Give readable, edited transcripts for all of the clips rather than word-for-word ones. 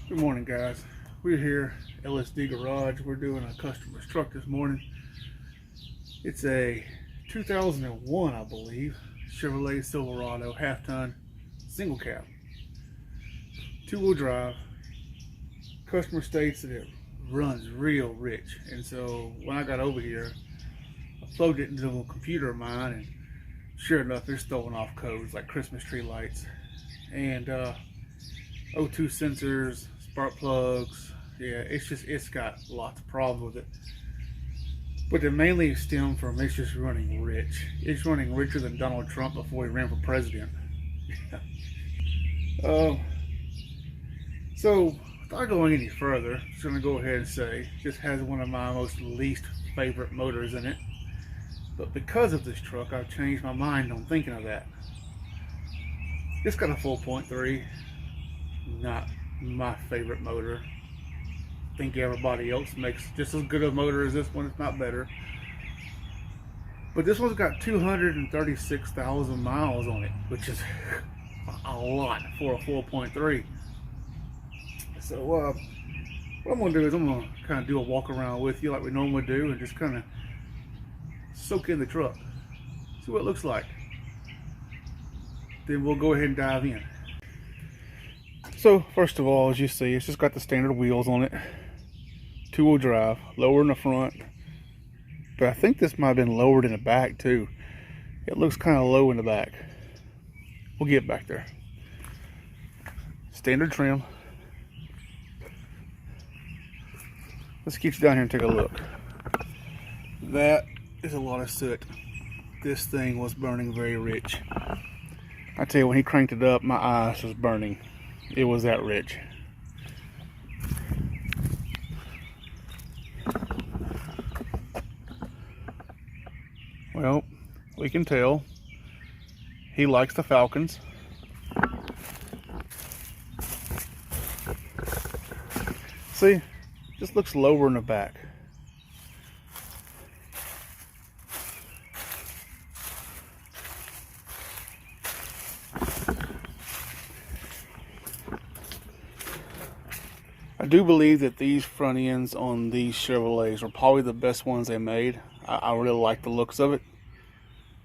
Good morning, guys. We're here at LSD Garage. We're doing a customer's truck this morning. It's a 2001, I believe, Chevrolet Silverado half-ton single cab, two-wheel drive. Customer states that it runs real rich, and so when I got over here, I plugged it into a computer of mine, and sure enough, it's throwing off codes like Christmas tree lights and O2 sensors, spark plugs. Yeah, it's got lots of problems with it. But they mainly stem from it's just running rich. It's running richer than Donald Trump before he ran for president. So without going any further, I'm just gonna go ahead and say this has one of my most least favorite motors in it. But because of this truck, I've changed my mind on thinking of that. It's got a 4.3, not my favorite motor. I think everybody else makes just as good a motor as this one, if not better. But this one's got 236,000 miles on it, which is a lot for a 4.3. So what I'm gonna do is I'm gonna kind of do a walk around with you like we normally do, and just kind of soak in the truck, see what it looks like. Then we'll go ahead and dive in. So first of all, as you see, it's just got the standard wheels on it, two-wheel drive, lower in the front, but I think this might have been lowered in the back too. It looks kind of low in the back. We'll get back there. Standard trim. Let's get you down here and take a look. That is a lot of soot. This thing was burning very rich. I tell you, when he cranked it up, my eyes was burning. It was that rich. Well, we can tell he likes the Falcons. See, just looks lower in the back. I do believe that these front ends on these Chevrolets are probably the best ones they made. I really like the looks of it.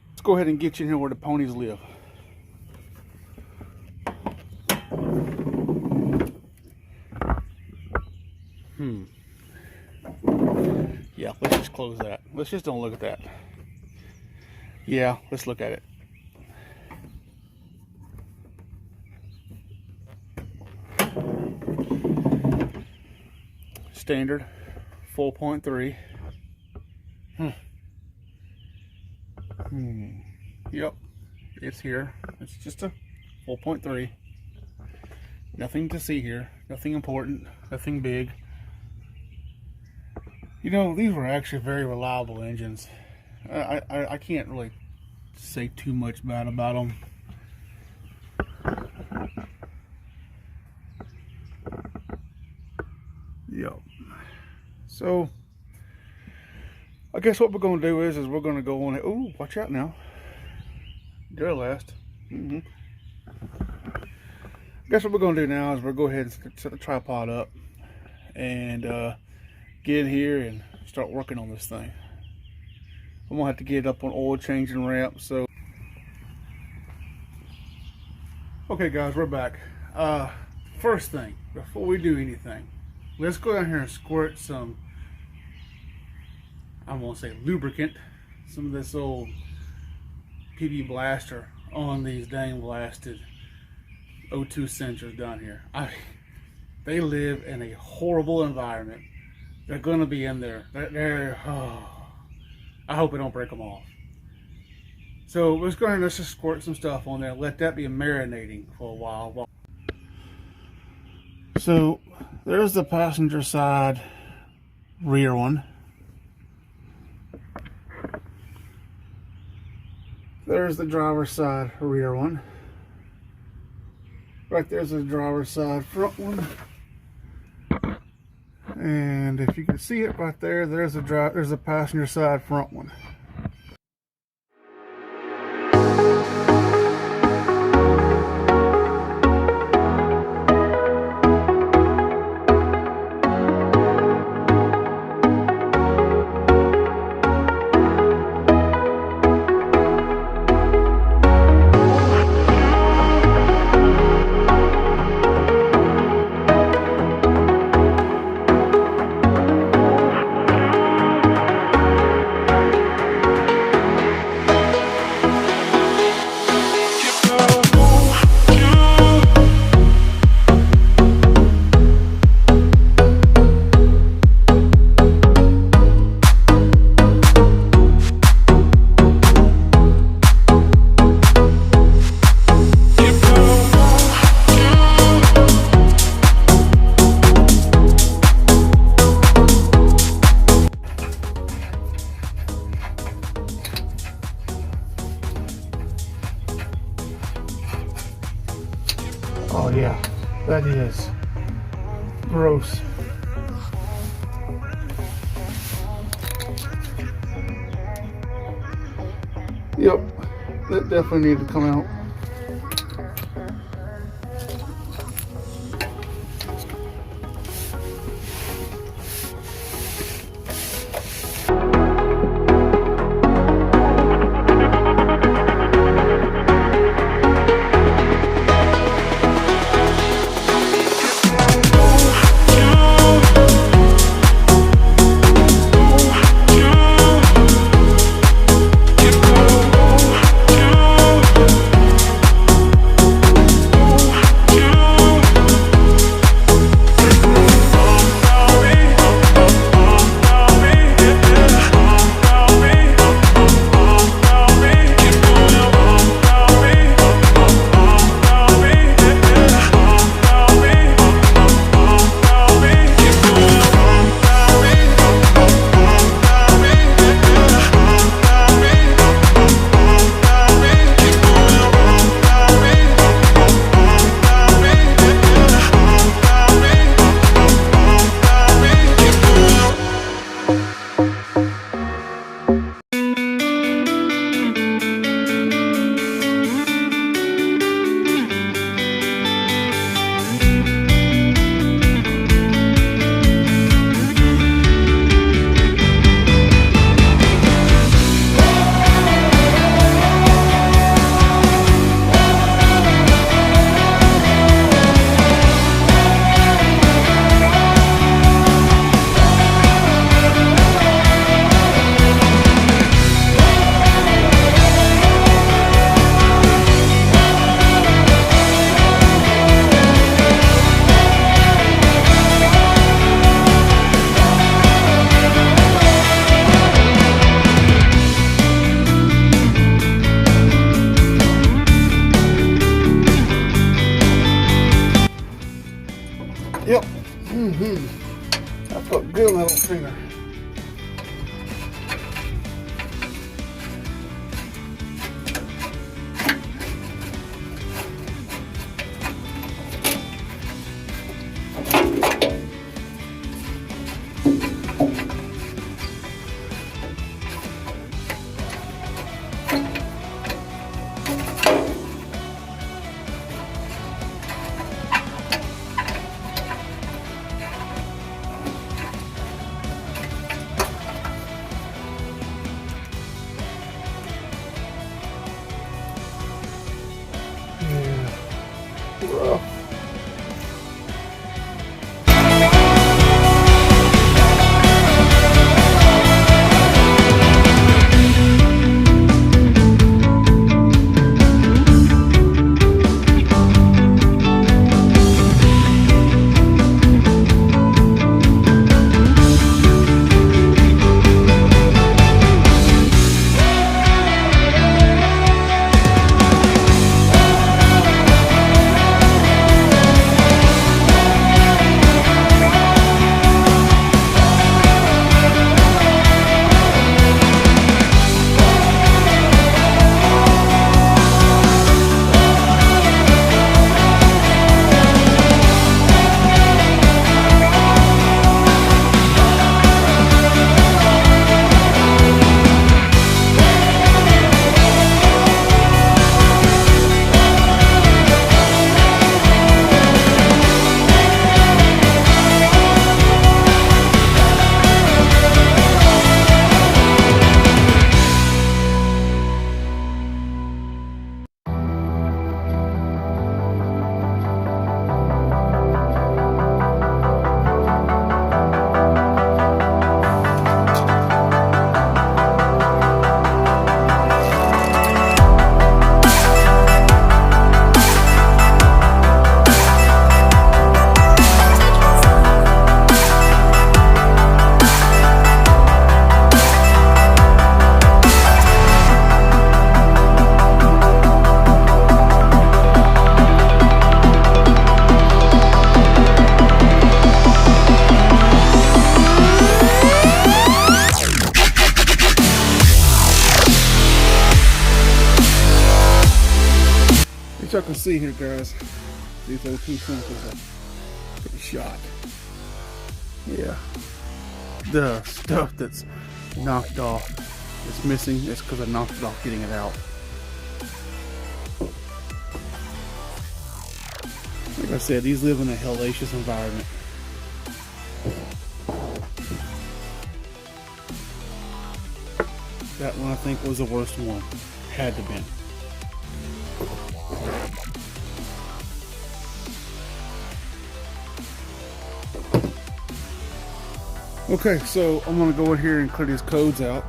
Let's go ahead and get you in here where the ponies live. Yeah, let's just close that. Let's just don't look at that. Yeah, let's look at it. Standard 4.3. Yep, it's here. It's just a 4.3. Nothing to see here. Nothing important. Nothing big. You know, these were actually very reliable engines. I can't really say too much bad about them. Yep. So I guess what we're going to do is we're going to go on it. Oh, watch out now. Dare last. I guess what we're going to do now is we'll go ahead and set the tripod up and get in here and start working on this thing. I'm going to have to get it up on oil changing ramp. So, okay guys, we're back. First thing, before we do anything, let's go down here and squirt some, I won't say lubricant, some of this old PB blaster on these dang blasted O2 sensors down here. They live in a horrible environment. They're going to be in there. I hope I don't break them off. So let's go ahead and let's just squirt some stuff on there. Let that be marinating for a while. So there's the passenger side rear one. There's the driver's side rear one. Right there's the driver's side front one. And if you can see it right there, there's the passenger side front one. Gross. Yep, that definitely needed to come out. Yep. That felt good on that little finger. Rough. As y'all can see here, guys, these old two sensors are pretty shot. Yeah, the stuff that's knocked off is missing. It's because I knocked it off getting it out. Like I said, these live in a hellacious environment. That one I think was the worst one. Had to been. Okay, so I'm gonna go in here and clear these codes out.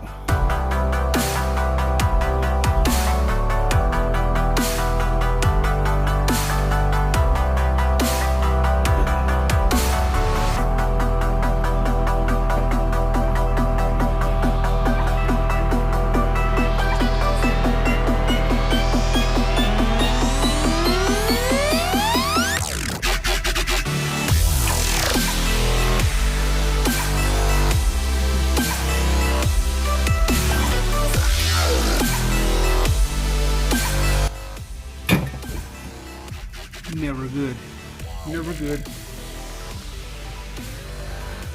Never good. Never good.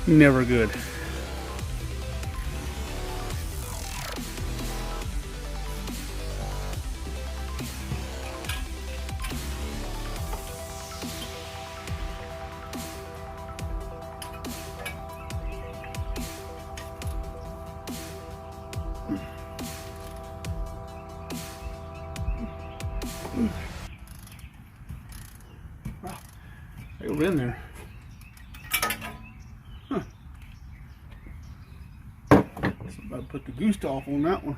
Never good. Wow, they were in there. Huh. So I'm about to put the goose off on that one.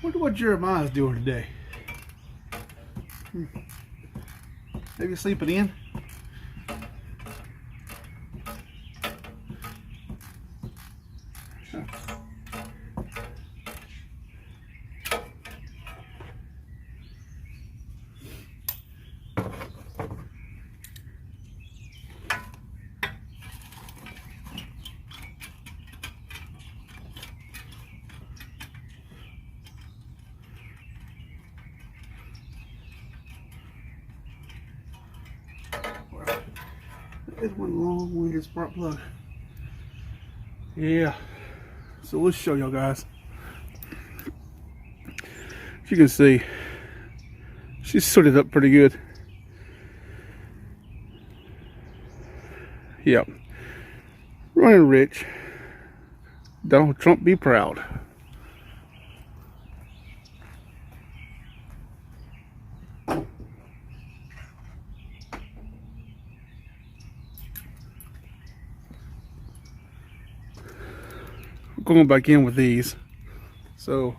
Wonder what Jeremiah's doing today. Maybe sleeping in. There's one long-winded spark plug. Yeah. So let's show y'all guys. As you can see, she's sorted up pretty good. Yep. Running rich. Donald Trump be proud. Going back in with these. So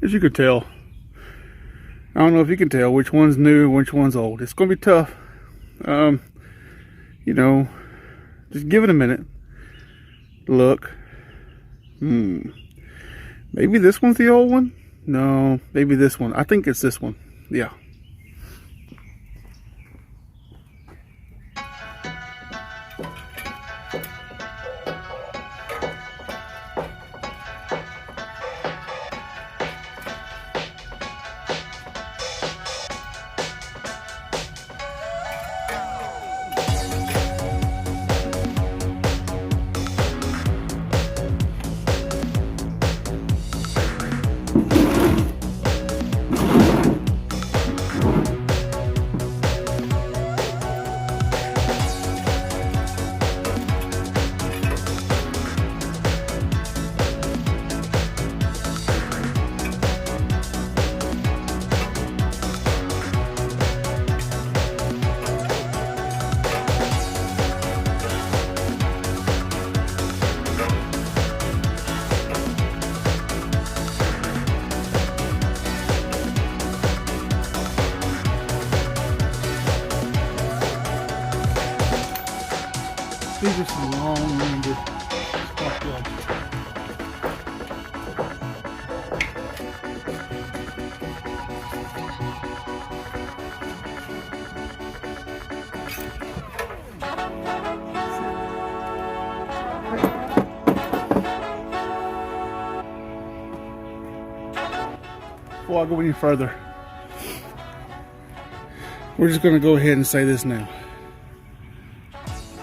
as you can tell, I don't know if you can tell which one's new and which one's old. It's gonna be tough. You know, just give it a minute. Look. Maybe this one's the old one? No, maybe this one. I think it's this one. Yeah. These are some long-winded spark plugs. Before I go any further, we're just going to go ahead and say this now.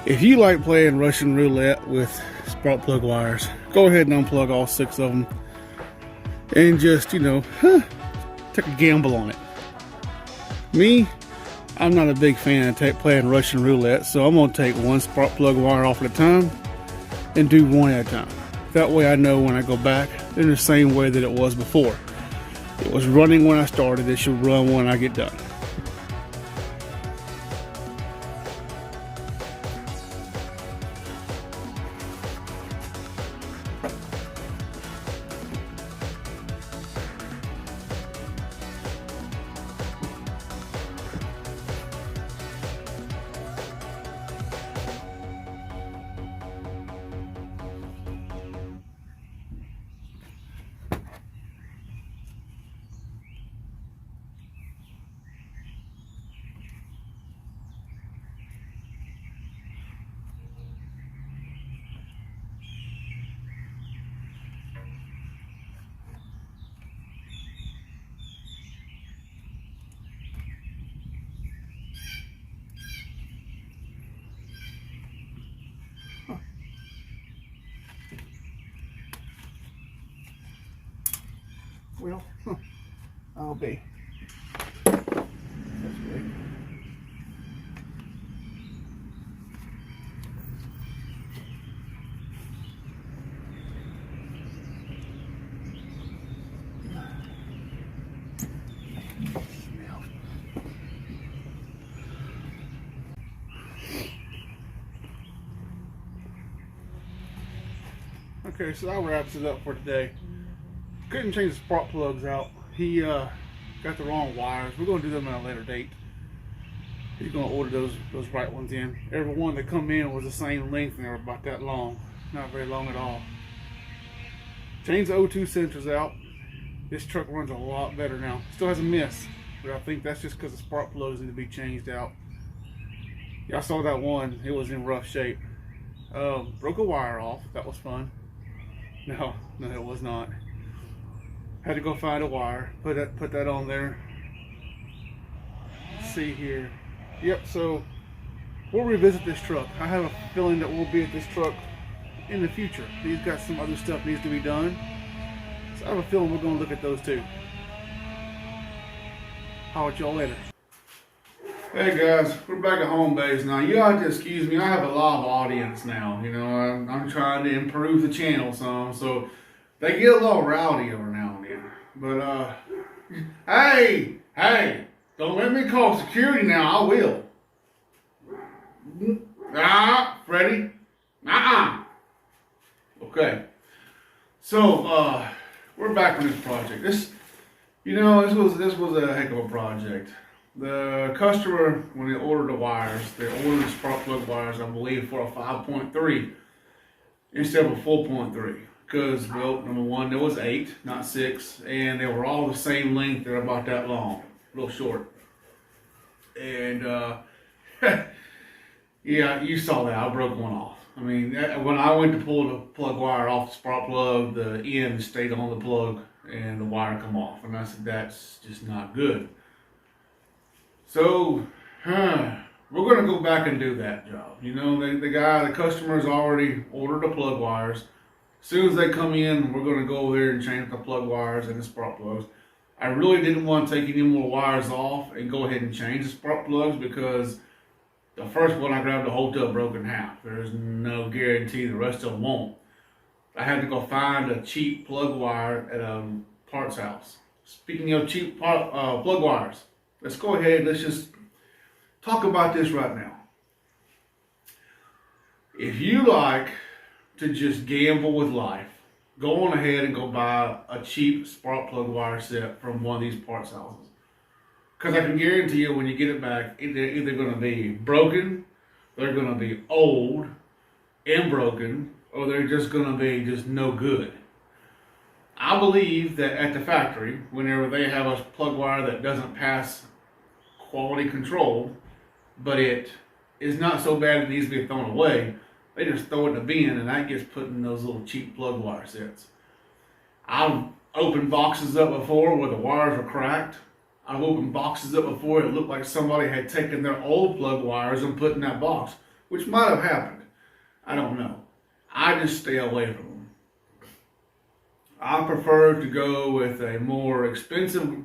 If you like playing Russian roulette with spark plug wires, go ahead and unplug all 6 of them and just, take a gamble on it. Me, I'm not a big fan of playing Russian roulette, so I'm going to take one spark plug wire off at a time and do one at a time. That way I know when I go back in the same way that it was before. It was running when I started, it should run when I get done. Well, I'll be. That's great. Okay, so that wraps it up for today. Couldn't change the spark plugs out. He got the wrong wires. We're going to do them at a later date. He's going to order those right ones in. Every one that come in was the same length and they were about that long. Not very long at all. Changed the O2 sensors out. This truck runs a lot better now. Still has a miss, but I think that's just because the spark plugs need to be changed out. Y'all saw that one. It was in rough shape. Broke a wire off. That was fun. No, it was not. Had to go find a wire, put that on there. Let's see here. Yep, so we'll revisit this truck. I have a feeling that we'll be at this truck in the future. He's got some other stuff needs to be done. So I have a feeling we're going to look at those too. Holler at y'all later. Hey guys, we're back at home base now. You have to excuse me, I have a live audience now. I'm trying to improve the channel some, so they get a little rowdy every now and then. But, hey, don't let me call security now, I will. Freddy? Okay. So, we're back on this project. This was a heck of a project. The customer, when they ordered the wires, they ordered the spark plug wires, I believe, for a 5.3 instead of a 4.3. Because, well, number one, there was 8, not 6, and they were all the same length. They're about that long, a little short. And, yeah, you saw that. I broke one off. I mean, when I went to pull the plug wire off the spark plug, the end stayed on the plug, and the wire come off. And I said, that's just not good. So, we're going to go back and do that job. The customer's already ordered the plug wires. As soon as they come in, we're going to go over there and change the plug wires and the spark plugs. I really didn't want to take any more wires off and go ahead and change the spark plugs because the first one I grabbed the whole tub broke in half. There's no guarantee the rest of them won't. I had to go find a cheap plug wire at a parts house. Speaking of cheap plug wires, let's go ahead, let's just talk about this right now. If you like to just gamble with life, go on ahead and go buy a cheap spark plug wire set from one of these parts houses. Because I can guarantee you when you get it back, they're either going to be broken, they're going to be old, and broken, or they're just going to be just no good. I believe that at the factory, whenever they have a plug wire that doesn't pass quality control, but it is not so bad it needs to be thrown away, they just throw it in a bin, and that gets put in those little cheap plug wire sets. I've opened boxes up before where the wires were cracked. I've opened boxes up before it looked like somebody had taken their old plug wires and put in that box, which might have happened. I don't know. I just stay away from them. I prefer to go with a more expensive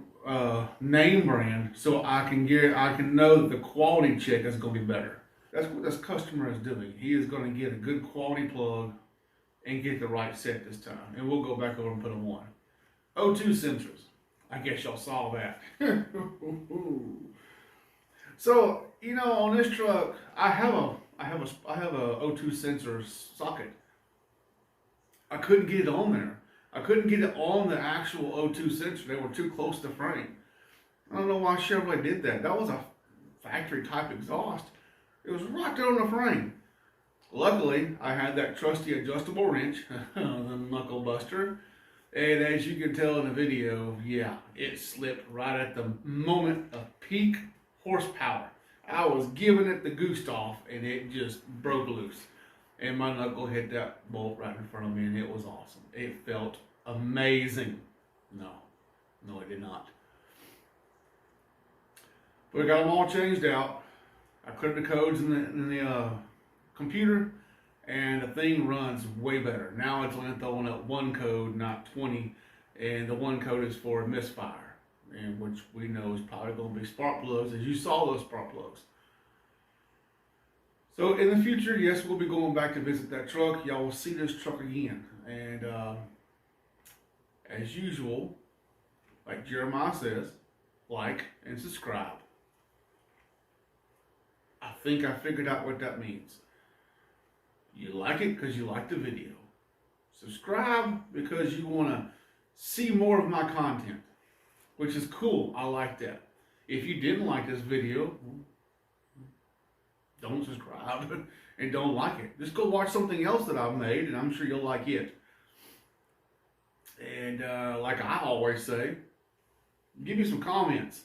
name brand, so I can know that the quality check is going to be better. That's what this customer is doing. He is going to get a good quality plug and get the right set this time. And we'll go back over and put them on. O2 sensors. I guess y'all saw that. So, you know, on this truck, I have a O2 sensor socket. I couldn't get it on there. I couldn't get it on the actual O2 sensor. They were too close to frame. I don't know why Chevrolet did that. That was a factory type exhaust. It was right there on the frame. Luckily, I had that trusty adjustable wrench, the knuckle buster, and as you can tell in the video, yeah, it slipped right at the moment of peak horsepower. I was giving it the goose off, and it just broke loose. And my knuckle hit that bolt right in front of me, and it was awesome. It felt amazing. No, it did not. But I got them all changed out. I cleared the codes in the computer, and the thing runs way better. Now it's only throwing up one code, not 20, and the one code is for misfire, and which we know is probably going to be spark plugs, as you saw those spark plugs. So in the future, yes, we'll be going back to visit that truck. Y'all will see this truck again, and as usual, like Jeremiah says, like and subscribe. I think I figured out what that means. You like it because you like the video. Subscribe because you want to see more of my content, which is cool. I like that. If you didn't like this video, don't subscribe and don't like it. Just go watch something else that I've made, and I'm sure you'll like it. And like I always say, give me some comments.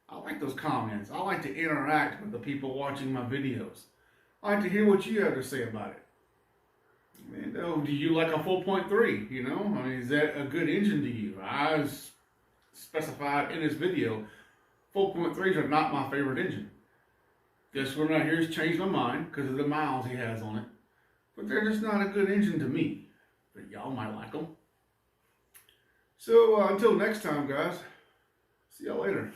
I like those comments. I like to interact with the people watching my videos. I like to hear what you have to say about it. And, do you like a 4.3? You know, I mean, is that a good engine to you? I specified in this video, 4.3s are not my favorite engine. This one right here has changed my mind because of the miles he has on it. But they're just not a good engine to me. But y'all might like them. So until next time, guys. See y'all later.